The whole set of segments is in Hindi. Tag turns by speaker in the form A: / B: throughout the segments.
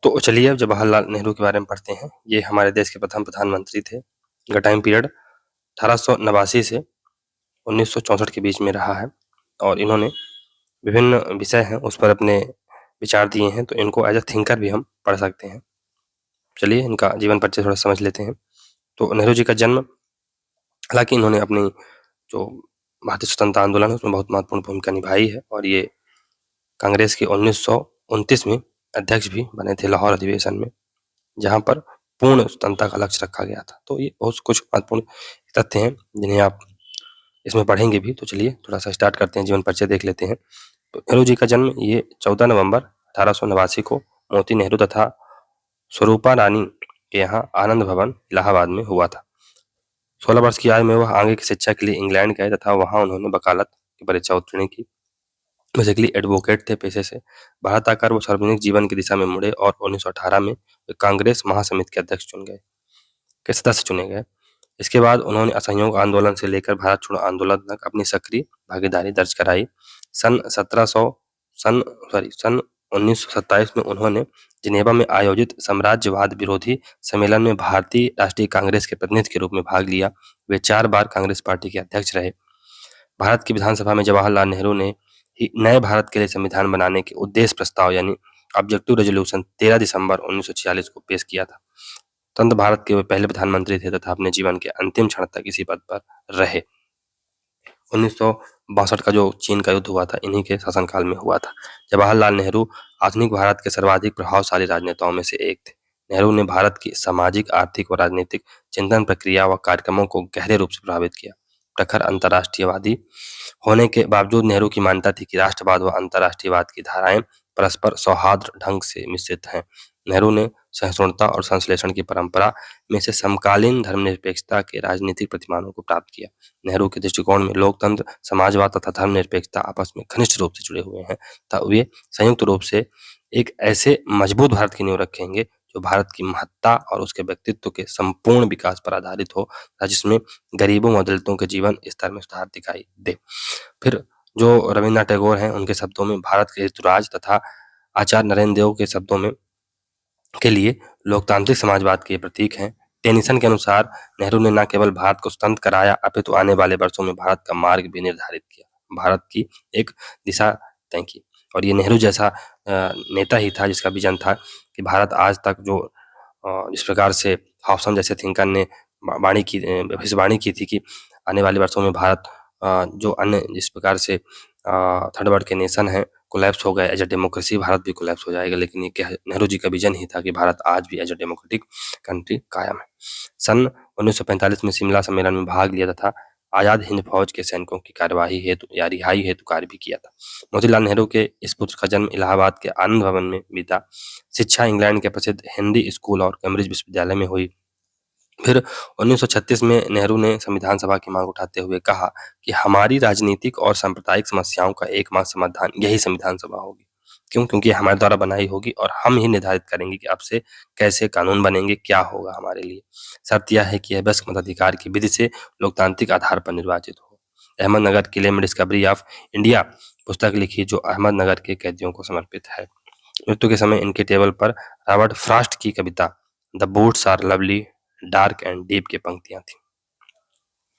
A: तो चलिए अब जवाहरलाल नेहरू के बारे में पढ़ते हैं। ये हमारे देश के प्रथम प्रधानमंत्री थे। इनका टाइम पीरियड 1889 से 1964 के बीच में रहा है और इन्होंने विभिन्न विषय हैं उस पर अपने विचार दिए हैं, तो इनको एज अ थिंकर भी हम पढ़ सकते हैं। चलिए इनका जीवन परिचय थोड़ा समझ लेते हैं। तो नेहरू जी का जन्म, हालांकि इन्होंने अपनी जो भारतीय स्वतंत्रता आंदोलन है उसमें बहुत महत्वपूर्ण भूमिका निभाई है और ये कांग्रेस के 1929 में अध्यक्ष भी बने थे लाहौर अधिवेशन में, जहाँ पर पूर्ण स्वतंत्रता का लक्ष्य रखा गया था। तो ये बहुत कुछ महत्वपूर्ण तथ्य हैं जिन्हें आप इसमें पढ़ेंगे भी। तो चलिए थोड़ा सा स्टार्ट करते हैं, जीवन परिचय देख लेते हैं। तो नेहरू जी का जन्म ये 14 नवंबर 1889 को मोती नेहरू तथा स्वरूपा रानी के यहाँ आनंद भवन इलाहाबाद में हुआ था। 16 वर्ष की आयु में वह आगे की शिक्षा के लिए इंग्लैंड गए तथा वहाँ उन्होंने वकालत की परीक्षा उत्तीर्ण की। बेसिकली एडवोकेट थे पेशे से। भारत आकर वो सार्वजनिक जीवन की दिशा में मुड़े और 1918 में कांग्रेस महासमिति के अध्यक्ष के सदस्य चुने गए। इसके बाद उन्होंने असहयोग आंदोलन से लेकर भारत छोड़ो आंदोलन तक अपनी सक्रिय भागीदारी दर्ज कराई। सन 1927 में उन्होंने जिनेवा में आयोजित साम्राज्यवाद विरोधी सम्मेलन में भारतीय राष्ट्रीय कांग्रेस के प्रतिनिधि के रूप में भाग लिया। वे 4 बार कांग्रेस पार्टी के अध्यक्ष रहे। भारत की विधानसभा में जवाहरलाल नेहरू ने ही नए भारत के लिए संविधान बनाने के उद्देश्य प्रस्ताव यानी ऑब्जेक्टिव रेजोल्यूशन 13 दिसंबर 1946 को पेश किया था। स्वतंत्र भारत के वे पहले प्रधानमंत्री थे तथा अपने जीवन के अंतिम क्षण तक इसी पद पर रहे। 1962 का जो चीन का युद्ध हुआ था इन्हीं के शासनकाल में हुआ था। जवाहरलाल नेहरू आधुनिक भारत के सर्वाधिक प्रभावशाली राजनेताओं में से एक थे। नेहरू ने भारत की सामाजिक, आर्थिक व राजनीतिक चिंतन प्रक्रिया व कार्यक्रमों को गहरे रूप से प्रभावित किया। प्रखर अंतर्राष्ट्रीयवादी होने के बावजूद नेहरू की मान्यता थी कि राष्ट्रवाद व अंतर्राष्ट्रीयवाद की धाराएं परस्पर सौहार्द ढंग से मिश्रित हैं। नेहरू ने सहिष्णुता और संश्लेषण की परंपरा में से समकालीन धर्मनिरपेक्षता के राजनीतिक प्रतिमानों को प्राप्त किया। नेहरू के दृष्टिकोण में लोकतंत्र, समाजवाद तथा धर्मनिरपेक्षता आपस में घनिष्ठ रूप से जुड़े हुए हैं तथा वे संयुक्त रूप से एक ऐसे मजबूत भारत की नींव रखेंगे जो भारत की महत्ता और उसके व्यक्तित्व के संपूर्ण विकास पर आधारित हो, जिसमें गरीबों व दलितों के जीवन स्तर में सुधार दिखाई दे। फिर जो रविन्द्रनाथ टैगोर हैं उनके शब्दों में भारत के ऋतुराज तथा आचार्य नरेंद्र देव के शब्दों में के लिए लोकतांत्रिक समाजवाद के प्रतीक हैं। टेनिसन के अनुसार नेहरू ने न केवल भारत को स्वतंत्र कराया अपितु आने वाले वर्षों में भारत का मार्ग भी निर्धारित किया, भारत की एक दिशा तय की। और ये नेहरू जैसा नेता ही था जिसका विजन था कि भारत आज तक जो जिस प्रकार से हॉब्सन जैसे थिंकर ने भविष्यवाणी की थी कि आने वाले वर्षों में भारत जो अन्य जिस प्रकार से थर्ड वर्ल्ड के नेशन हैं कोलैप्स हो गए, एज अ डेमोक्रेसी भारत भी कोलैप्स हो जाएगा, लेकिन ये नेहरू जी का विजन ही था कि भारत आज भी एज अ डेमोक्रेटिक कंट्री कायम है। सन 1945 में शिमला सम्मेलन में भाग लिया तथा आजाद हिंद फौज के सैनिकों की कार्यवाही हेतु या रिहाई हेतु कार्य भी किया था। मोतीलाल नेहरू के इस पुत्र का जन्म इलाहाबाद के आनंद भवन में बीता। शिक्षा इंग्लैंड के प्रसिद्ध हिंदी स्कूल और कैम्ब्रिज विश्वविद्यालय में हुई। फिर 1936 में नेहरू ने संविधान सभा की मांग उठाते हुए कहा कि हमारी राजनीतिक और सांप्रदायिक समस्याओं का एकमात्र समाधान यही संविधान सभा होगी। क्यों? क्योंकि हमारे द्वारा बनाई होगी और हम ही निर्धारित करेंगे कि अब से कैसे कानून बनेंगे, क्या होगा हमारे लिए। शर्त यह है कि यह वयस्क मताधिकार की विधि से लोकतांत्रिक आधार पर निर्वाचित हो। अहमदनगर किले में डिस्कवरी ऑफ इंडिया पुस्तक लिखी जो अहमदनगर के कैदियों को समर्पित है। मृत्यु के समय इनके टेबल पर रॉबर्ट फ्रॉस्ट की कविता the woods are lovely dark and deep की पंक्तियां थी।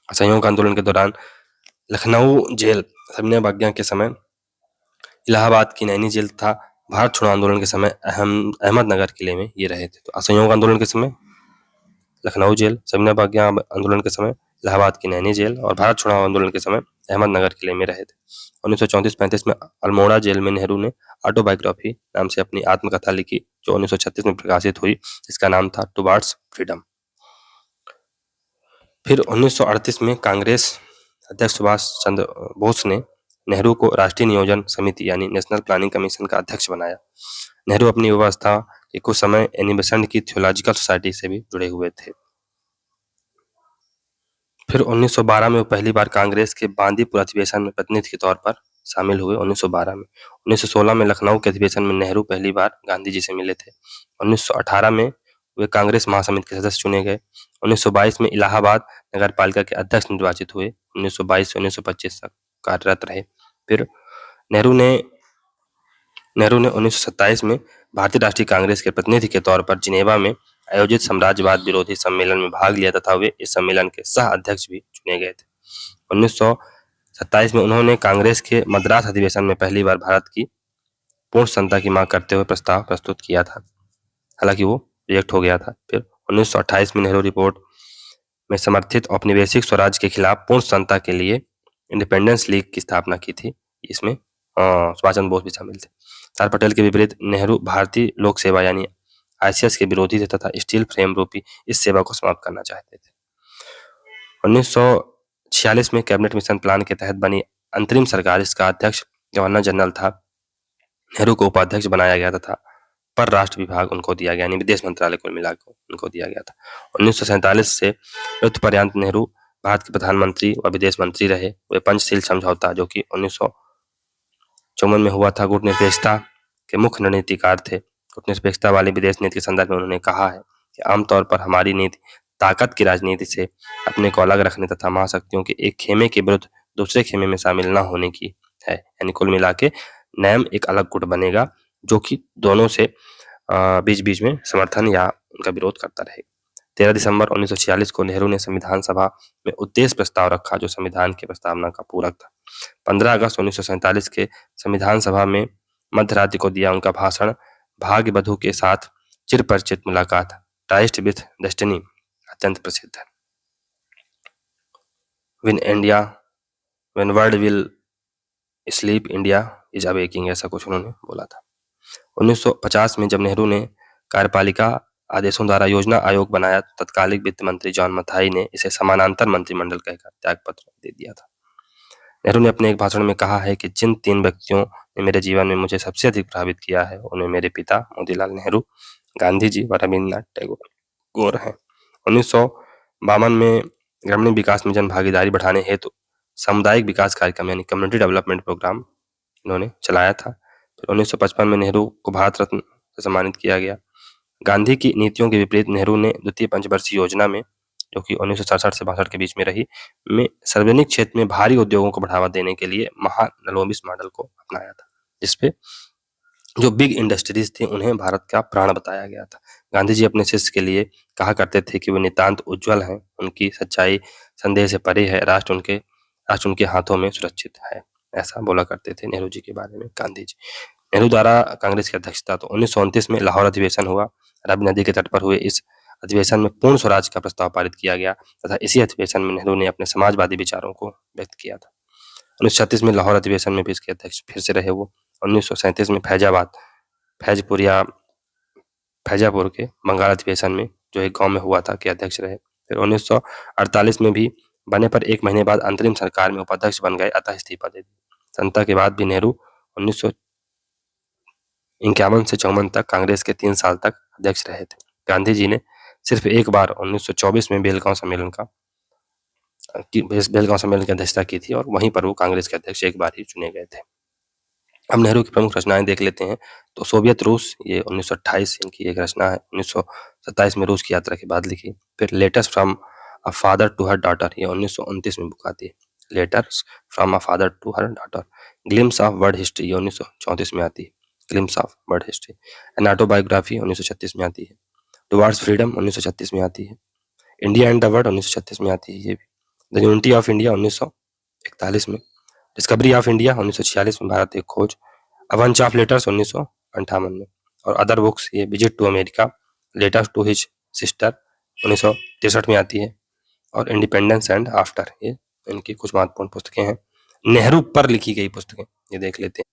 A: असहयोग आंदोलन के दौरान लखनऊ जेल, सविनय के समय इलाहाबाद की नैनी जेल तथा भारत छोड़ो आंदोलन के समय अहमदनगर किले में ये रहे थे। तो असहयोग आंदोलन के समय लखनऊ जेल, सविनय आंदोलन के समय इलाहाबाद की नैनी जेल और भारत छोड़ो आंदोलन के समय अहमदनगर किले में रहे थे। 1934-35 में अल्मोड़ा जेल में नेहरू ने ऑटोबायोग्राफी नाम से अपनी आत्मकथा लिखी जो 1936 में प्रकाशित हुई, जिसका नाम था टुवार्ड्स फ्रीडम। फिर 1938 में कांग्रेस अध्यक्ष सुभाष चंद्र बोस ने नेहरू को राष्ट्रीय नियोजन समिति यानी नेशनल प्लानिंग कमीशन का अध्यक्ष बनाया। नेहरू अपनी व्यवस्था के कुछ समय एनी बेसेंट की थियोलॉजिकल सोसाइटी से भी जुड़े हुए थे। फिर 1912 में वो पहली बार कांग्रेस के बांदीपुर अधिवेशन में प्रतिनिधि के तौर पर शामिल हुए 1912 में। 1916 में लखनऊ के अधिवेशन में नेहरू पहली बार गांधी जी से मिले थे। 1918 में वे कांग्रेस महासमिति के सदस्य चुने गए। 1922 में इलाहाबाद नगर पालिका के अध्यक्ष निर्वाचित हुए। 1922 से 1925 तक कार्यरत रहे। फिर नेहरू ने नेहरू ने 1927 में भारतीय राष्ट्रीय कांग्रेस के प्रतिनिधि के तौर पर जिनेवा में आयोजित साम्राज्यवाद विरोधी सम्मेलन में भाग लिया तथा वे इस सम्मेलन के सह अध्यक्ष भी चुने गए थे। 1927 में उन्होंने कांग्रेस के मद्रास अधिवेशन में पहली बार भारत की पूर्ण संता की मांग करते हुए प्रस्ताव प्रस्तुत किया था, हालांकि वो रिजेक्ट हो गया था। फिर 1928 में नेहरू रिपोर्ट में समर्थित औपनिवेशिक स्वराज के खिलाफ पूर्ण संता के लिए इंडिपेंडेंस लीग की स्थापना की थी। इसमें सुभाष चंद्र बोस भी शामिल थे। सरदार पटेल के विपरीत नेहरू भारतीय लोक सेवा यानी आईसीएस के विरोधी थे तथा स्टील फ्रेम रूपी इस सेवा को समाप्त करना चाहते थे। 1946 में कैबिनेट मिशन प्लान के तहत बनी अंतरिम सरकार, इसका अध्यक्ष गवर्नर जनरल था। नेहरू को उपाध्यक्ष बनाया गया तथा परराष्ट्र विभाग उनको दिया गया, यानी विदेश मंत्रालय को मिलाकर उनको दिया गया था। 1947 से युद्ध पर्यंत नेहरू भारत के प्रधानमंत्री व विदेश मंत्री रहे। वे पंचशील समझौता जो कि 1954 में हुआ था, गुटनिरपेक्षता के मुख्य रणनीतिकार थे। गुटनिरपेक्षता वाली विदेश नीति के संदर्भ में उन्होंने कहा है कि आमतौर पर हमारी नीति ताकत की राजनीति से अपने को अलग रखने तथा महाशक्तियों के एक खेमे के विरुद्ध दूसरे खेमे में शामिल न होने की है। यानी कुल मिला के नैम एक अलग गुट बनेगा जो कि दोनों से बीच बीच में समर्थन या उनका विरोध करता रहेगा। 13 दिसंबर 1946 को नेहरू ने संविधान सभा में उद्देश्य प्रस्ताव रखा जो संविधान की प्रस्तावना का पूरक था। 15 अगस्त 1947 के संविधान सभा में मध्यरात्रि को दिया उनका भाषण भाग्य बधू के साथ चिरपरिचित मुलाकात, ट्राइस्ट विथ डेस्टिनी, अत्यंत प्रसिद्ध है। When world will sleep, India is awaking, ऐसा कुछ उन्होंने बोला था। 1950 में जब नेहरू ने कार्यपालिका आदेशों द्वारा योजना आयोग बनाया, तत्कालिक वित्त मंत्री जॉन मथाई ने इसे समानांतर मंत्रिमंडल कहकर त्यागपत्र दे दिया था। नेहरू ने अपने एक भाषण में कहा है कि जिन 3 व्यक्तियों ने मेरे जीवन में मुझे सबसे अधिक प्रभावित किया है उनमें मेरे पिता मोतीलाल नेहरू, गांधी जी व रविन्द्रनाथ टैगोर हैं। 1952 में ग्रामीण विकास में जन भागीदारी बढ़ाने हेतु सामुदायिक विकास कार्यक्रम यानी कम्युनिटी डेवलपमेंट प्रोग्राम इन्होंने चलाया था। फिर 1955 में नेहरू को भारत रत्न से सम्मानित किया गया। गांधी की नीतियों के विपरीत नेहरू ने द्वितीय पंचवर्षीय योजना में, जो कि 1967 से 62 के बीच में रही, में सार्वजनिक क्षेत्र में भारी उद्योगों को बढ़ावा देने के लिए महानलोबिस मॉडल को अपनाया था, जिसपे जो बिग इंडस्ट्रीज थी उन्हें भारत का प्राण बताया गया था। गांधी जी अपने शिष्य के लिए कहा करते थे कि वे नितांत उज्जवल हैं, उनकी सच्चाई संदेह से परे है, राष्ट्र उनके हाथों में सुरक्षित है, ऐसा बोला करते थे नेहरू जी के बारे में गांधी जी। नेहरू द्वारा कांग्रेस की अध्यक्षता तो 1929 में लाहौर अधिवेशन हुआ। रावी नदी के तट पर हुए इस अधिवेशन में पूर्ण स्वराज का प्रस्ताव पारित किया गया तथा इसी अधिवेशन में नेहरू ने अपने समाजवादी विचारों को व्यक्त किया था। 1936 में लाहौर अधिवेशन में भी इसके अध्यक्ष फिर से रहे वो। 1937 में फैजापुर के बंगाल अधिवेशन में, जो एक गांव में हुआ था, के अध्यक्ष रहे। फिर 1948 में भी बने पर 1 महीने बाद अंतरिम सरकार में उपाध्यक्ष बन गए, अतः इस्तीफा दे दिया। संता के बाद भी नेहरू 1951 से 54 तक कांग्रेस के 3 साल तक अध्यक्ष रहे थे। गांधी जी ने सिर्फ एक बार 1924 में बेलगांव सम्मेलन की अध्यक्षता की थी और वहीं पर वो कांग्रेस के अध्यक्ष एक बार ही चुने गए थे। अब नेहरू की प्रमुख रचनाएं देख लेते हैं। तो सोवियत रूस, ये 1928 इनकी एक रचना है, 1927 में रूस की यात्रा के बाद लिखी। फिर letters from a father to her daughter, ये 1929 में बुक आती है। Letters from a father to her daughter. Glimpses of world history, ये 1934 में आती है। Glimpses of world history. An autobiography 1936 में आती है। टुवर्ड्स फ्रीडम 1936 में आती है। इंडिया एंड द वर्ल्ड 1936 में आती है ये भी। द यूनिटी ऑफ इंडिया 1941 में। डिस्कवरी ऑफ इंडिया 1946 में, भारत एक खोज। अ बंच ऑफ लेटर्स 1958 में। और अदर बुक्स, ये visit to America, letters to his sister 1963 में आती है। और इंडिपेंडेंस एंड आफ्टर, ये इनकी कुछ महत्वपूर्ण पुस्तकें हैं। नेहरू पर लिखी गई पुस्तकें ये देख लेते हैं।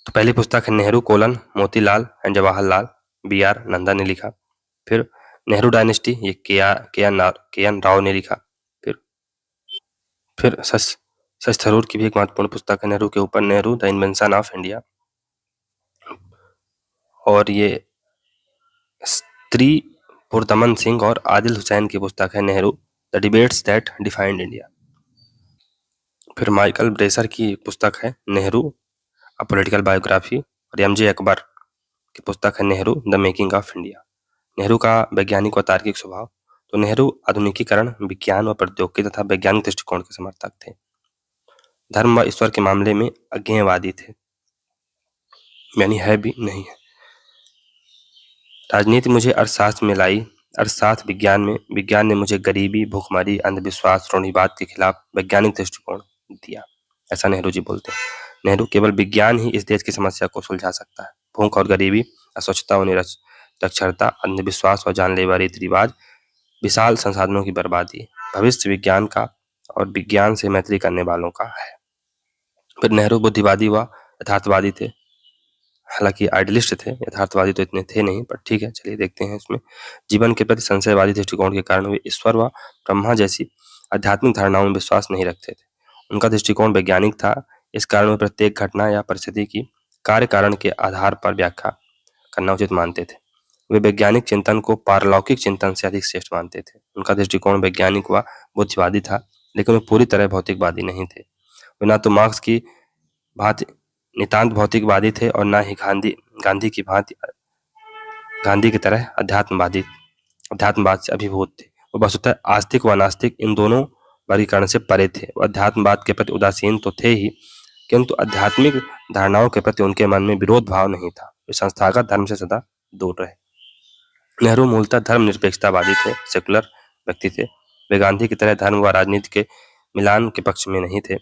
A: तो पहली पुस्तक है Nehru colon Motilal and Jawaharlal, B.R. Nanda ने लिखा। फिर नेहरू डायनेस्टी, ये के एन राव ने लिखा। फिर सच थरूर की भी एक महत्वपूर्ण पुस्तक है नेहरू के ऊपर, Nehru the invention of India. और ये स्त्री पुरदमन सिंह और आदिल हुसैन की पुस्तक है Nehru the debates that defined India. फिर माइकल ब्रेसर की पुस्तक है नेहरू अ पॉलिटिकल बायोग्राफी। और एम.जे. अकबर की पुस्तक है Nehru the making of India. Nehru का वैज्ञानिक व तार्किक स्वभाव। तो नेहरू आधुनिकीकरण, विज्ञान व प्रौद्योगिकी तथा वैज्ञानिक दृष्टिकोण के समर्थक थे। धर्म व ईश्वर के मामले में अज्ञेयवादी थे। यानी है भी नहीं है। राजनीति मुझे अर्थशास्त्र में लाई, अर्थशास्त्र विज्ञान ने मुझे गरीबी, भूखमरी, अंधविश्वास, रूढ़िवाद के खिलाफ वैज्ञानिक दृष्टिकोण दिया। ऐसा नेहरू जी बोलते हैं। नेहरू केवल विज्ञान ही इस देश की समस्या को सुलझा सकता है। भूख और गरीबी, अस्वच्छता और निरक्षरता, अंधविश्वास और जानलेवा रीति रिवाज, विशाल संसाधनों की बर्बादी, भविष्य विज्ञान का और विज्ञान से मैत्री करने वालों का है। फिर नेहरू बुद्धिवादी व यथार्थवादी थे। हालांकि आइडियलिस्ट थे, यथार्थवादी तो इतने थे नहीं, पर ठीक है, चलिए देखते हैं इसमें। जीवन के प्रति संशयवादी दृष्टिकोण के कारण वे ईश्वर व ब्रह्मा जैसी आध्यात्मिक धारणाओं में विश्वास नहीं रखते थे। उनका दृष्टिकोण वैज्ञानिक था, इस कारण वे प्रत्येक घटना या परिस्थिति की कार्य कारण के आधार पर व्याख्या करना उचित मानते थे। वे वैज्ञानिक चिंतन को पारलौकिक चिंतन से अधिक श्रेष्ठ मानते थे। उनका दृष्टिकोण वैज्ञानिक व बुद्धिवादी था, लेकिन वे पूरी तरह भौतिकवादी नहीं थे। वे न तो मार्क्स की भांति नितांत भौतिकवादी थे और न ही गांधी की भांति गांधी की तरह अध्यात्मवाद से अभिभूत थे। वो वस्तुतः आस्तिक व नास्तिक इन दोनों वर्गीकरण से परे थे। वो अध्यात्मवाद के प्रति उदासीन तो थे ही, किंतु आध्यात्मिक धारणाओं के प्रति उनके मन में विरोध भाव नहीं था। वे संस्थागत धर्म से सदा दूर रहे। नेहरू मूलतः धर्मनिरपेक्षतावादी थे, सेकुलर व्यक्ति थे। वे गांधी की तरह धर्म व राजनीति के मिलान के पक्ष में नहीं थे।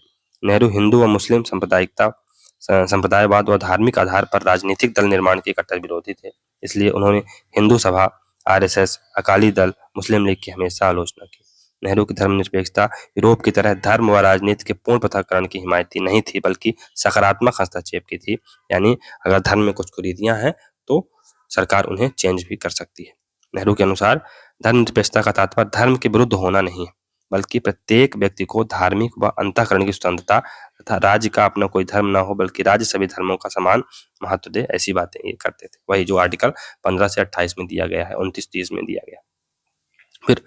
A: नेहरू हिंदू व मुस्लिम संप्रदायवाद व धार्मिक आधार पर राजनीतिक दल निर्माण के कट्टर विरोधी थे। इसलिए उन्होंने हिंदू सभा, आरएसएस, अकाली दल, मुस्लिम लीग की हमेशा आलोचना की। नेहरू की धर्मनिरपेक्षता यूरोप की तरह धर्म व राजनीति के पूर्ण पृथक्करण की हिमायती नहीं थी, बल्कि सकारात्मक हस्तक्षेप की थी। यानी अगर धर्म में कुछ कुरीतियां हैं तो सरकार उन्हें चेंज भी कर सकती है। नेहरू के अनुसार धर्मनिरपेक्षता का तात्पर्य धर्म के विरुद्ध होना नहीं है, बल्कि प्रत्येक व्यक्ति को धार्मिक व अंतःकरण की स्वतंत्रता तथा राज्य का अपना कोई धर्म न हो, बल्कि राज्य सभी धर्मों का समान महत्व दे, ऐसी बातें ये करते थे। वही जो आर्टिकल 15 से 28 में दिया गया है, 29-30 में दिया गया। फिर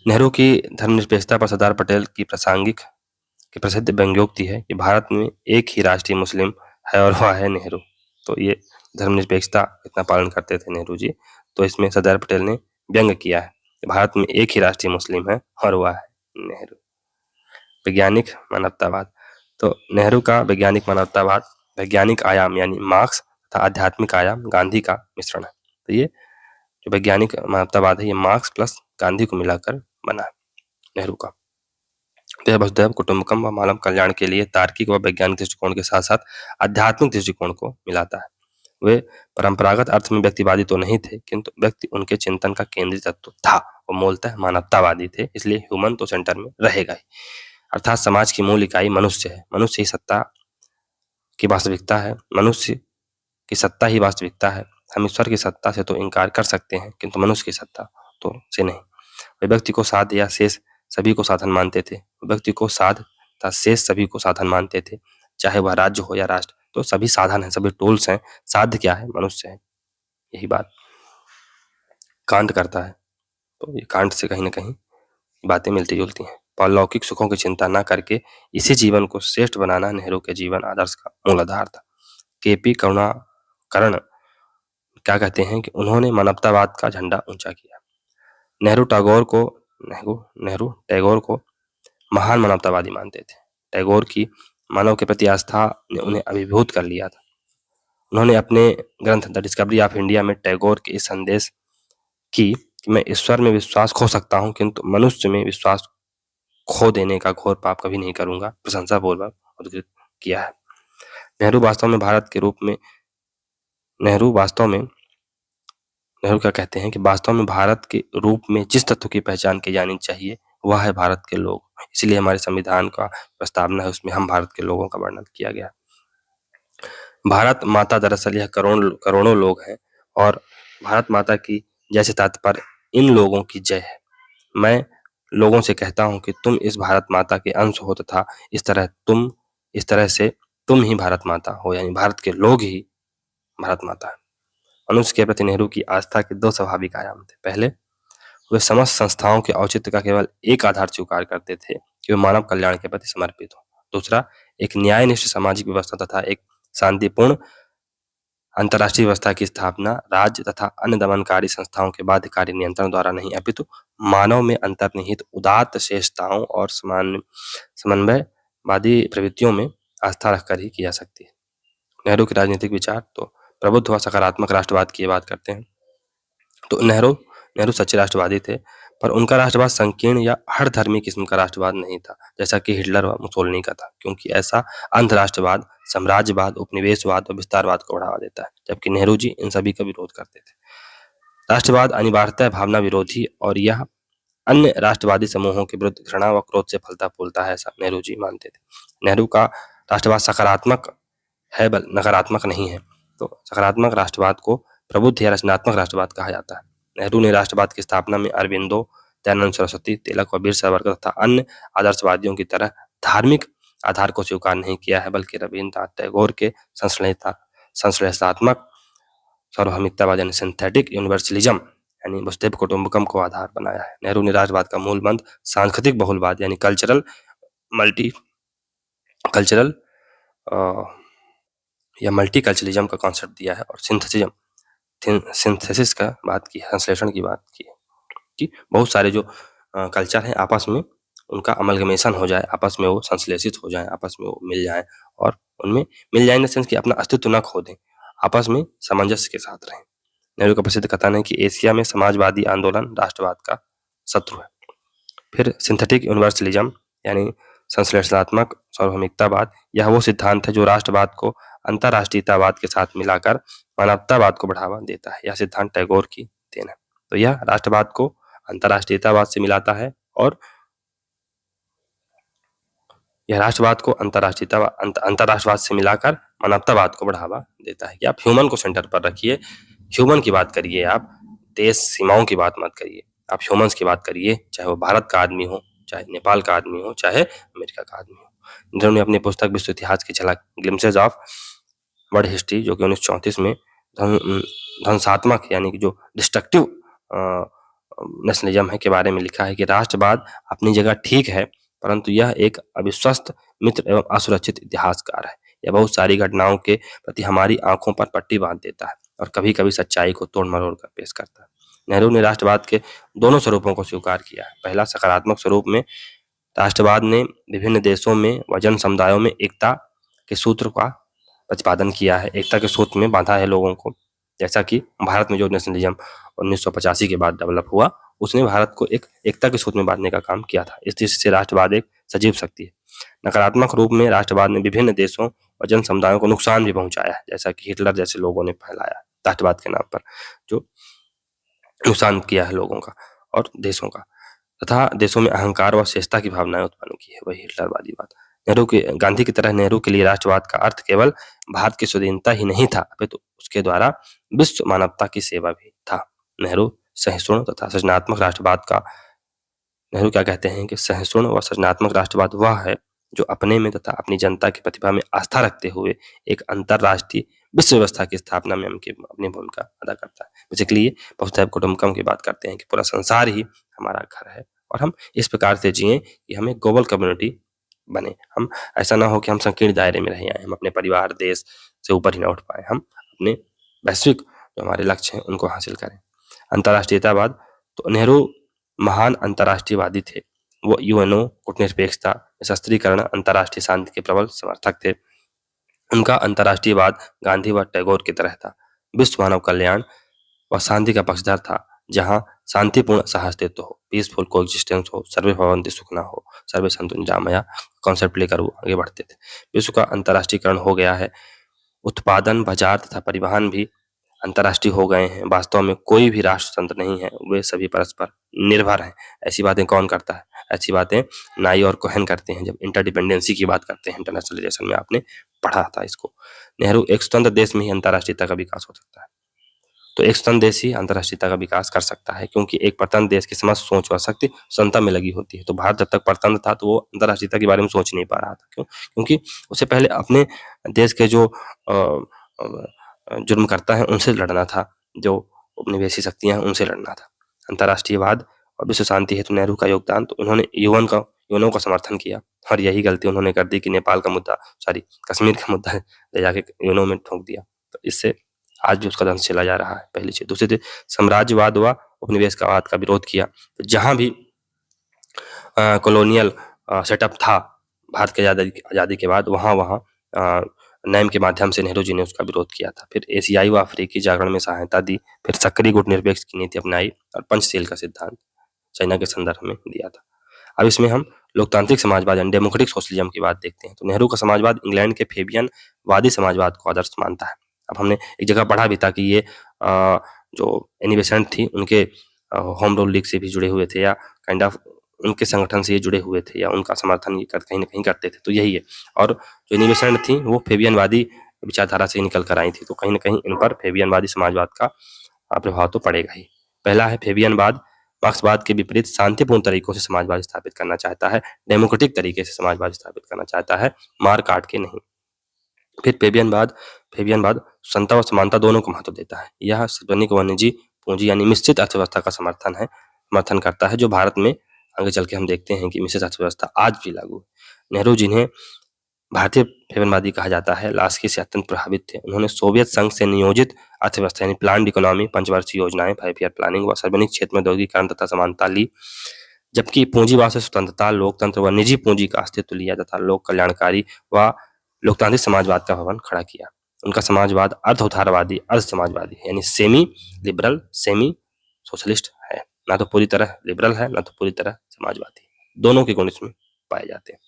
A: नेहरू की धर्मनिरपेक्षता पर सरदार पटेल की प्रसिद्ध व्यंग्योक्ति है कि भारत में एक ही राष्ट्रीय मुस्लिम है और वह है नेहरू। तो ये धर्मनिरपेक्षता इतना पालन करते थे नेहरू जी। तो इसमें सरदार पटेल ने व्यंग किया है कि भारत में एक ही राष्ट्रीय मुस्लिम है और वह है नेहरू। वैज्ञानिक मानवतावाद, तो नेहरू का वैज्ञानिक मानवतावाद वैज्ञानिक आयाम यानी मार्क्स तथा आध्यात्मिक आयाम गांधी का मिश्रण है। तो ये जो वैज्ञानिक मानवतावाद है, ये मार्क्स प्लस गांधी को मिलाकर बना है नेहरू का। वसुधैव कुटुंबकम व मानव कल्याण के लिए तार्किक व वैज्ञानिक दृष्टिकोण के साथ साथ आध्यात्मिक दृष्टिकोण को मिलाता है। वे परंपरागत अर्थ में व्यक्तिवादी तो नहीं थे, किंतु व्यक्ति उनके चिंतन का केंद्रीय तत्व था। वो मूलतः मानवतावादी थे, इसलिए ह्यूमन तो सेंटर में रहेगा ही। अर्थात समाज की मूल इकाई मनुष्य है। मनुष्य ही सत्ता की वास्तविकता है। मनुष्य की सत्ता ही वास्तविकता है। हम ईश्वर की सत्ता से तो इनकार कर सकते हैं, किंतु मनुष्य की सत्ता तो से नहीं। वे व्यक्ति को साध या शेष सभी को साधन मानते थे। व्यक्ति को साध तथा शेष सभी को साधन मानते थे, चाहे वह राज्य हो या राष्ट्र। तो सभी साधन हैं, सभी टूल्स हैं। साध्य क्या है? मनुष्य है। यही बात कांट करता है। तो ये कांट से कहीं ना कहीं बातें मिलती जुलती हैं। पारलौकिक सुखों की चिंता न करके इसी जीवन को श्रेष्ठ बनाना नेहरू के जीवन आदर्श का मूल आधार था। केपी करुणाकरण क्या कहते हैं कि उन्होंने मानवतावाद का झंडा ऊंचा किया। नेहरू टैगोर को महान मानवतावादी मानते थे। टैगोर की मानव के प्रति आस्था ने उन्हें अभिभूत कर लिया था। उन्होंने अपने ग्रंथ द डिस्कवरी ऑफ इंडिया में टैगोर के इस संदेश की कि मैं ईश्वर में विश्वास खो सकता हूं, किंतु मनुष्य में विश्वास खो देने का घोर पाप कभी नहीं करूंगा, प्रशंसापूर्वक उद्धृत किया है। नेहरू क्या कहते हैं कि वास्तव में भारत के रूप में जिस तत्व की पहचान की जानी चाहिए वह है भारत के लोग। इसलिए हमारे संविधान का प्रस्तावना है, उसमें हम भारत के लोगों का वर्णन किया गया। भारत माता दरअसल यह करोड़ों लोग हैं और भारत माता की जैसे तात्पर्य इन लोगों की जय है। मैं लोगों से कहता हूं कि तुम इस भारत माता के अंश हो तथा इस तरह से तुम ही भारत माता हो, यानी भारत के लोग ही भारत माता है। मनुष्य के प्रति नेहरू की आस्था के दो स्वाभाविक आयाम थे। पहले, वे समस्त संस्थाओं के औचित्य का केवल एक आधार स्वीकार करते थे कि वे मानव कल्याण के प्रति समर्पित हो। दूसरा, एक न्यायनिष्ठ सामाजिक व्यवस्था तथा एक शांतिपूर्ण अंतर्राष्ट्रीय व्यवस्था की स्थापना राज्य तथा अन्य दमनकारी संस्थाओं के बाध्यकारी नियंत्रण द्वारा नहीं, अपितु मानव में अंतर्निहित उदात्त शेषताओं और समन्वयवादी प्रवृत्तियों में आस्था रखकर ही की जा सकती है। नेहरू के राजनीतिक विचार, तो प्रबुद्ध व सकारात्मक राष्ट्रवाद की बात करते हैं तो नेहरू नेहरू सच्चे राष्ट्रवादी थे, पर उनका राष्ट्रवाद संकीर्ण या हर धर्मी किस्म का राष्ट्रवाद नहीं था, जैसा कि हिटलर व मुसोलिनी का था, क्योंकि ऐसा अंधराष्ट्रवाद, साम्राज्यवाद, उपनिवेशवाद और विस्तारवाद को बढ़ावा देता है, जबकि नेहरू जी इन सभी का विरोध करते थे। राष्ट्रवाद अनिवार्यतः भावना विरोधी और यह अन्य राष्ट्रवादी समूहों के विरुद्ध घृणा व क्रोध से फलता फूलता है, ऐसा नेहरू जी मानते थे। नेहरू का राष्ट्रवाद सकारात्मक है नकारात्मक नहीं है। तो सकारात्मक राष्ट्रवाद को प्रबुद्ध या रचनात्मक राष्ट्रवाद कहा जाता है। नेहरू ने राष्ट्रवाद की स्थापना में अरबिंदो, दयानंद सरस्वती, तिलक और वीर सावरकर तथा अन्य आदर्शवादियों की तरह धार्मिक आधार को स्वीकार नहीं किया है, बल्कि रविन्द्रनाथ टैगोर के संश्लेषणात्मक सार्वभौमिकतावाद यानी सिंथेटिक यूनिवर्सलिज्म यानी वसुधैव कुटुंबकम को आधार बनाया है। नेहरू ने राष्ट्रवाद का मूल मंत्र सांस्कृतिक बहुलवाद यानी कल्चरल या मल्टीकल्चरलिज्म का कॉन्सेप्ट दिया है और सिंथेसिस का बात की, संश्लेषण की बात की कि बहुत सारे जो कल्चर हैं आपस में उनका अमलगमेशन हो जाए, आपस में वो संश्लेषित हो जाए, आपस में वो मिल जाए और उनमें मिल जाए इन द सेंस कि अपना अस्तित्व न खो दें, आपस में सामंजस्य के साथ रहें। नेहरू का प्रसिद्ध कथन है कि एशिया में समाजवादी आंदोलन राष्ट्रवाद का शत्रु है। फिर सिंथेटिक यूनिवर्सलिज्म यानी संश्लेषणात्मक सार्वभौमिकतावाद, यह वो सिद्धांत है जो राष्ट्रवाद को अंतर्राष्ट्रीयतावाद के साथ मिलाकर मानवतावाद को बढ़ावा देता है। यह सिद्धांत टैगोर की देन है। तो यह राष्ट्रवाद को अंतर्राष्ट्रीयतावाद से मिलाता है और यह राष्ट्रवाद को अंतर्राष्ट्रवाद से मिलाकर मानवतावाद को बढ़ावा देता है कि आप ह्यूमन को सेंटर पर रखिए, ह्यूमन की बात करिए, आप देश सीमाओं की बात मत करिए, आप ह्यूमंस की बात करिए, चाहे वो भारत का आदमी हो, चाहे नेपाल का आदमी हो, चाहे अमेरिका का आदमी हो। जिन्होंने अपनी पुस्तक विश्व इतिहास की झलक ग्लिम्सेस ऑफ वर्ल्ड हिस्ट्री जो कि 1934 में ध्वंसात्मक यानी कि जो डिस्ट्रक्टिव नेशनलिज्म है के बारे में लिखा है कि राष्ट्रवाद अपनी जगह ठीक है, परंतु यह एक अविश्वस्त मित्र एवं असुरक्षित इतिहासकार है। यह बहुत सारी घटनाओं के प्रति हमारी आंखों पर पट्टी बांध देता है और कभी कभी सच्चाई को तोड़ मरोड़ कर पेश करता है। नेहरू ने राष्ट्रवाद के दोनों स्वरूपों को स्वीकार किया है। पहला सकारात्मक स्वरूप में राष्ट्रवाद ने विभिन्न देशों में व जन समुदायों में एकता के सूत्र का प्रतिपादन किया है, एकता के सूत्र में बांधा है लोगों को। जैसा कि भारत में जो नेशनलिज्म 1985 के बाद डेवलप हुआ, उसने भारत को एक एकता के सूत्र में बांधने का काम किया था। इस दृष्टि से राष्ट्रवाद एक सजीव शक्ति है। नकारात्मक रूप में राष्ट्रवाद ने विभिन्न देशों और जन समुदायों को नुकसान भी पहुंचाया है, जैसा कि हिटलर जैसे लोगों ने फैलाया राष्ट्रवाद के नाम पर जो नुकसान किया है लोगों का और देशों का, तथा देशों में अहंकार व श्रेष्ठता की भावनाएं उत्पन्न की है, वही हिटलरवादी बात। गांधी की तरह नेहरू के लिए राष्ट्रवाद का अर्थ केवल भारत की स्वाधीनता ही नहीं था, अपितु उसके द्वारा विश्व मानवता की सेवा भी था। नेहरू सहिष्णु तथा सृजनात्मक राष्ट्रवाद का नेहरू क्या कहते हैं कि सहिष्णु व सृजनात्मक राष्ट्रवाद वह है जो अपने में तथा अपनी जनता की प्रतिभा में आस्था रखते हुए एक अंतरराष्ट्रीय विश्व व्यवस्था की स्थापना में अपनी भूमिका अदा करता है। बेसिकली ये वसुधैव कुटुंबकम की बात करते हैं कि पूरा संसार ही हमारा घर है और हम इस प्रकार से जिए कि हमें ग्लोबल कम्युनिटी बने। हम ऐसा ना हो कि हम संकीर्ण दायरे में रह आए, हम अपने परिवार देश से ऊपर ही ना उठ पाए, हम अपने वैश्विक जो हमारे लक्ष्य हैं उनको हासिल करें। अंतर्राष्ट्रीयतावाद, तो नेहरू महान अंतर्राष्ट्रीयवादी थे। वो यूएनओ, कूटनिरपेक्षता, सशस्त्रीकरण, अंतर्राष्ट्रीय शांति के प्रबल समर्थक थे। उनका अंतर्राष्ट्रीयवाद गांधी व टैगोर की तरह था। विश्व मानव कल्याण व शांति का पक्षधर था, जहां शांतिपूर्ण सहअस्तित्व हो, पीसफुल कोएग्जिस्टेंस हो, सर्वे भवन्ति सुखिनः हो, सर्वे सन्तु निरामया कॉन्सेप्ट लेकर वो आगे बढ़ते थे। विश्व का अंतर्राष्ट्रीयकरण हो गया है, उत्पादन, बाजार तथा परिवहन भी अंतर्राष्ट्रीय हो गए हैं। वास्तव में कोई भी राष्ट्र स्वतंत्र नहीं है, वे सभी परस्पर निर्भर हैं। ऐसी बातें कौन करता है? ऐसी बातें नाई और कोहेन करते हैं जब इंटरडिपेंडेंसी की बात करते हैं। इंटरनेशनलाइजेशन में आपने पढ़ा था इसको। नेहरू, एक स्वतंत्र देश में ही अंतर्राष्ट्रीयता का विकास हो सकता है। तो एक स्वतंत्र देश ही अंतर्राष्ट्रीयता का विकास कर सकता है, क्योंकि एक परतंत्र देश की समस्त सोच व शक्ति स्वतंत्रता में लगी होती है। तो भारत जब तक परतंत्र था तो वो अंतर्राष्ट्रीयता के बारे में सोच नहीं पा रहा था। क्यों? क्योंकि उससे पहले अपने देश के जो जुर्म करता है उनसे लड़ना था, जो उपनिवेशी शक्तियां हैं उनसे लड़ना था। अंतर्राष्ट्रीयवाद और विश्व शांति हेतु नेहरू का योगदान, तो उन्होंने यूएनओ का समर्थन किया और यही गलती उन्होंने कर दी कि नेपाल का मुद्दा, कश्मीर का मुद्दा ले जाके यूएनओ में ठोक दिया। तो इससे आज भी उसका दंश चला जा रहा है। पहली चीज। दूसरी चीज, साम्राज्यवाद व उपनिवेशवाद का विरोध किया। तो जहां भी कॉलोनियल सेटअप था भारत के आजादी के बाद, वहां नेम के माध्यम से नेहरू जी ने उसका विरोध किया था। फिर एशियाई व अफ्रीकी जागरण में सहायता दी, फिर सक्रिय गुटनिरपेक्ष की नीति अपनाई और पंचशील का सिद्धांत चाइना के संदर्भ में दिया था। अब इसमें हम लोकतांत्रिक समाजवाद यानी डेमोक्रेटिक सोशलिज्म की बात देखते हैं। तो नेहरू का समाजवाद इंग्लैंड के फेबियन वादी समाजवाद को आदर्श मानता है। अब हमने एक जगह पढ़ा भी था कि ये जो एनी बेसेंट थी उनके होम रूल लीग से भी जुड़े हुए थे, या काइंड ऑफ उनके संगठन से ये जुड़े हुए थे, या उनका समर्थन ये कहीं ना कहीं करते थे। तो यही है। और जो एनी बेसेंट थी वो फेबियनवादी विचारधारा से निकल कर आई थी, तो कहीं ना कहीं इन पर फेबियनवादी समाजवाद का प्रभाव तो पड़ेगा ही। पहला है फेबियनवाद, मार्क्सवाद के विपरीत शांतिपूर्ण तरीकों से समाजवाद स्थापित करना चाहता है, डेमोक्रेटिक तरीके से समाजवाद स्थापित करना चाहता है, मार काट के नहीं। फिर फेबियनवाद समता और समानता दोनों को महत्व देता है। यह सार्वजनिक व निजी पूंजी यानी मिश्रित अर्थव्यवस्था का समर्थन करता है, जो भारत में आगे चल के हम देखते हैं कि मिश्रित अर्थव्यवस्था आज भी लागू है। नेहरू जिन्हें भारतीय फेबियनवादी कहा जाता है, लास्की से अत्यंत प्रभावित थे। उन्होंने सोवियत संघ से नियोजित अर्थव्यवस्था यानी प्लान्ड इकोनॉमी, पंचवर्षीय योजनाएं, 5 ईयर प्लानिंग व सार्वजनिक क्षेत्र में औद्योगिकीकरण तथा समानता ली, जबकि पूंजीवाद से स्वतंत्रता, लोकतंत्र व निजी पूंजी का अस्तित्व लिया तथा लोक कल्याणकारी व लोकतांत्रिक समाजवाद का भवन खड़ा किया। उनका समाजवाद अर्ध उदारवादी, अर्ध समाजवादी यानी सेमी लिबरल, सेमी सोशलिस्ट है। ना तो पूरी तरह लिबरल है, ना तो पूरी तरह समाजवादी। दोनों के गुण इसमें पाए जाते हैं।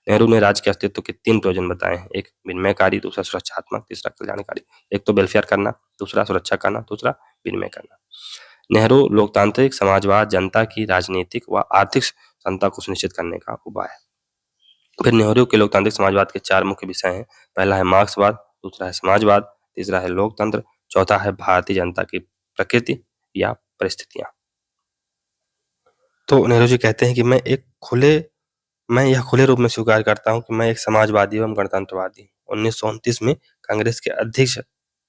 A: नेहरू ने राज्य के अस्तित्व के 3 प्रयोजन बताए हैं। एक विनिमयकारी, दूसरा सुरक्षात्मक, तीसरा कल्याणकारी। एक तो वेलफेयर करना, दूसरा सुरक्षा करना, दूसरा विनिमय करना। नेहरू लोकतांत्रिक समाजवाद जनता की राजनीतिक व आर्थिक क्षमता को सुनिश्चित करने का उपाय है। फिर नेहरू के लोकतांत्रिक समाजवाद के 4 मुख्य विषय हैं। पहला है मार्क्सवाद, दूसरा है समाजवाद, तीसरा है लोकतंत्र, चौथा है भारतीय जनता की प्रकृति या परिस्थितियां। तो नेहरू जी कहते हैं कि मैं यह खुले रूप में स्वीकार करता हूं कि मैं एक समाजवादी एवं गणतंत्रवादी हूं। 1929 में कांग्रेस के अध्यक्ष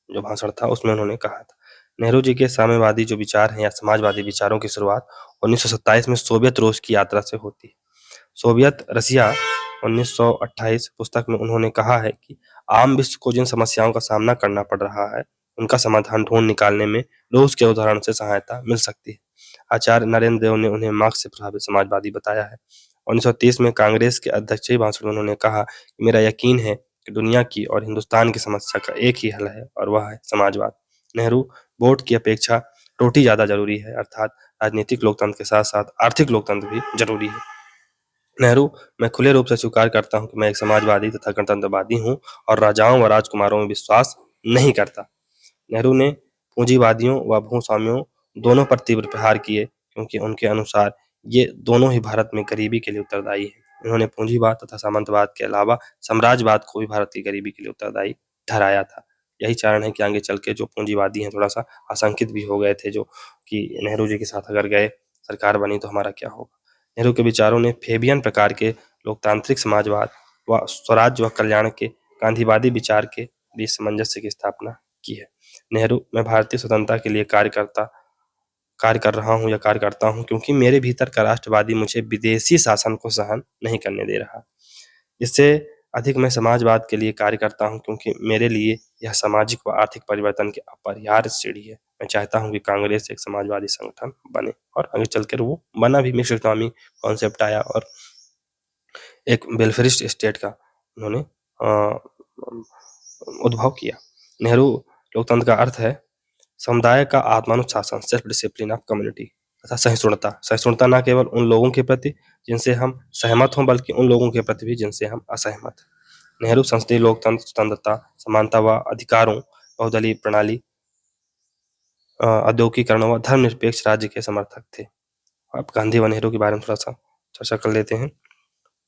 A: जो भाषण था उसमें उन्होंने कहा था। नेहरू जी के साम्यवादी जो विचार हैं या समाजवादी विचारों की शुरुआत 1927 में सोवियत रूस की यात्रा से होती है। सोवियत रसिया 1928 पुस्तक में उन्होंने कहा है कि आम विश्व को जिन समस्याओं का सामना करना पड़ रहा है उनका समाधान ढूंढ निकालने में रूस के उदाहरण से सहायता मिल सकती है। आचार्य नरेंद्र देव ने उन्हें मार्क्स से प्रभावित समाजवादी बताया है। 1930 में कांग्रेस के अध्यक्षीय भाषण में उन्होंने कहा कि मेरा यकीन है कि दुनिया की और हिंदुस्तान की समस्या का एक ही हल है और वह है समाजवाद। नेहरू वोट की अपेक्षा रोटी ज्यादा जरूरी है, अर्थात राजनीतिक लोकतंत्र के साथ साथ आर्थिक लोकतंत्र भी जरूरी है। नेहरू मैं खुले रूप से स्वीकार करता हूं कि मैं एक समाजवादी तथा गणतंत्रवादी हूं और राजाओं व राजकुमारों में विश्वास नहीं करता। नेहरू ने पूंजीवादियों व भूस्वामियों दोनों पर तीव्र प्रहार किए, क्योंकि उनके अनुसार ये दोनों ही भारत में गरीबी के लिए उत्तरदायी हैं। उन्होंने पूंजीवाद तथा सामंतवाद के अलावा साम्राज्यवाद को भी भारत की गरीबी के लिए उत्तरदायी ठहराया था। यही कारण है कि आगे चल के जो पूंजीवादी हैं थोड़ा सा आशंकित भी हो गए थे, जो कि नेहरू जी के साथ अगर गए सरकार बनी तो हमारा क्या होगा। नेहरू के विचारों ने फेबियन प्रकार के लोकतांत्रिक समाजवाद व स्वराज व कल्याण के गांधीवादी विचार के बीच सामंजस्य की स्थापना की है। नेहरू मैं भारतीय स्वतंत्रता के लिए कार्य करता हूं क्योंकि मेरे भीतर का राष्ट्रवादी मुझे विदेशी शासन को सहन नहीं करने दे रहा। इससे अधिक मैं समाजवाद के लिए कार्य करता हूं क्योंकि मेरे लिए यह सामाजिक व आर्थिक परिवर्तन की अपरिहार्य सीढ़ी है। मैं चाहता हूं कि कांग्रेस एक समाजवादी संगठन बने, और आगे चलकर वो बना भी। मिक्स्ड इकोनॉमी कॉन्सेप्ट आया और एक वेलफेयरिस्ट स्टेट का उन्होंने उद्भव किया। नेहरू लोकतंत्र का अर्थ है समुदाय का आत्मानुशासन, सेल्फ डिसिप्लिन ऑफ कम्युनिटी, तथा सहिष्णुता न केवल उन लोगों के प्रति जिनसे हम सहमत हों बल्कि उन लोगों के प्रति भी जिनसे हम असहमत हैं। नेहरू संसदीय लोकतंत्र, स्वतंत्रता, समानता व अधिकारों, बहुदलीय प्रणाली, औद्योगिकीकरण व धर्मनिरपेक्ष राज्य के समर्थक थे। अब गांधी व नेहरू के बारे में थोड़ा सा चर्चा कर लेते हैं।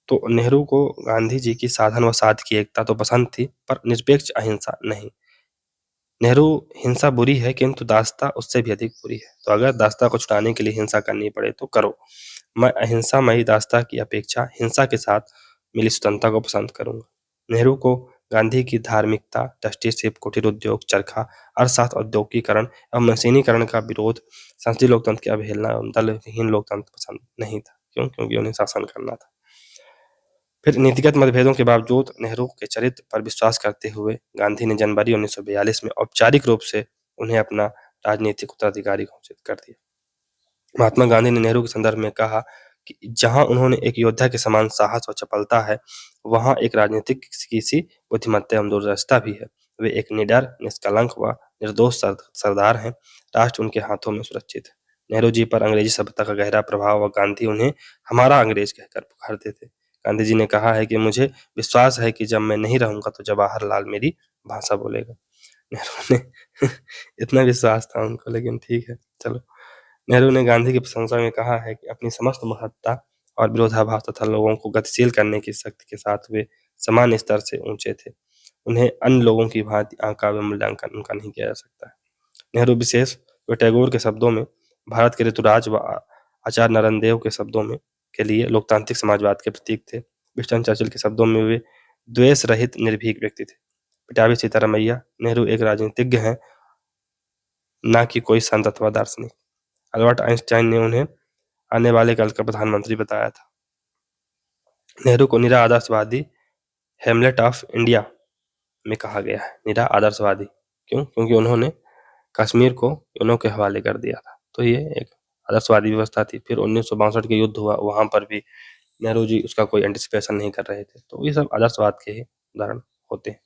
A: तो नेहरू को गांधी जी की साधन व साध की एकता तो पसंद थी, पर निरपेक्ष अहिंसा नहीं। नेहरू हिंसा बुरी है किंतु दासता उससे भी अधिक बुरी है, तो अगर दासता को छुड़ाने के लिए हिंसा करनी पड़े तो करो। मैं अहिंसामयी दासता की अपेक्षा हिंसा के साथ मिली स्वतंत्रता को पसंद करूंगा। नेहरू को गांधी की धार्मिकता, ट्रस्टीशिप, कुटीर उद्योग, चरखा, अर्थशास्त्र, औद्योगिकीकरण एवं मशीनीकरण का विरोध, संसदीय लोकतंत्र की अवहेलना एवं दलहीन लोकतंत्र पसंद नहीं था। क्यों? क्योंकि उन्हें शासन करना था। फिर नीतिगत मतभेदों के बावजूद नेहरू के चरित्र पर विश्वास करते हुए गांधी ने जनवरी 1942 में औपचारिक रूप से उन्हें अपना राजनीतिक उत्तराधिकारी घोषित कर दिया। महात्मा गांधी ने नेहरू के संदर्भ में कहा कि जहाँ उन्होंने एक योद्धा के समान साहस और चपलता है, वहाँ एक राजनीतिक की सी बुद्धिमत्ता एवं दूरदर्शिता भी है। वे एक निडर, निष्कलंक व निर्दोष सरदार हैं। राष्ट्र उनके हाथों में सुरक्षित है। नेहरू जी पर अंग्रेजी सभ्यता का गहरा प्रभाव और गांधी उन्हें हमारा अंग्रेज कहकर पुकारते थे। गांधी जी ने कहा है कि मुझे विश्वास है कि जब मैं नहीं रहूंगा तो जवाहरलाल मेरी भाषा बोलेगा। नेहरू ने इतना विश्वास था उनको, लेकिन ठीक है, चलो। नेहरू ने गांधी की प्रशंसा में कहा है कि अपनी समस्त महत्ता और विरोधाभास तथा लोगों को गतिशील करने की शक्ति के साथ वे समान स्तर से ऊंचे थे। उन्हें अन्य लोगों की भांति आंका व मूल्यांकन उनका नहीं किया जा सकता है। नेहरू विशेष व टैगोर के शब्दों में भारत के ऋतुराज व आचार्य नारायण के शब्दों में के लिए लोकतांत्रिक समाजवाद के प्रतीक थे। विंस्टन चर्चिल के शब्दों में वे द्वेष रहित निर्भीक व्यक्ति थे। पिटावी सीतारामैया, नेहरू एक राजनीतिज्ञ हैं, ना कि कोई संत अथवा दार्शनिक। अल्बर्ट आइंस्टाइन ने उन्हें आने वाले कल का प्रधानमंत्री बताया था। नेहरू को निरा आदर्शवादी हेमलेट ऑफ इंडिया में कहा गया है। निरा आदर्शवादी क्यों? क्योंकि उन्होंने कश्मीर को यूनो के हवाले कर दिया था, तो ये एक आदर्शवादी व्यवस्था थी। फिर 1962 के युद्ध हुआ, वहां पर भी नेहरू जी उसका कोई एंटिसिपेशन नहीं कर रहे थे। तो ये सब आदर्शवाद के ही उदाहरण होते हैं।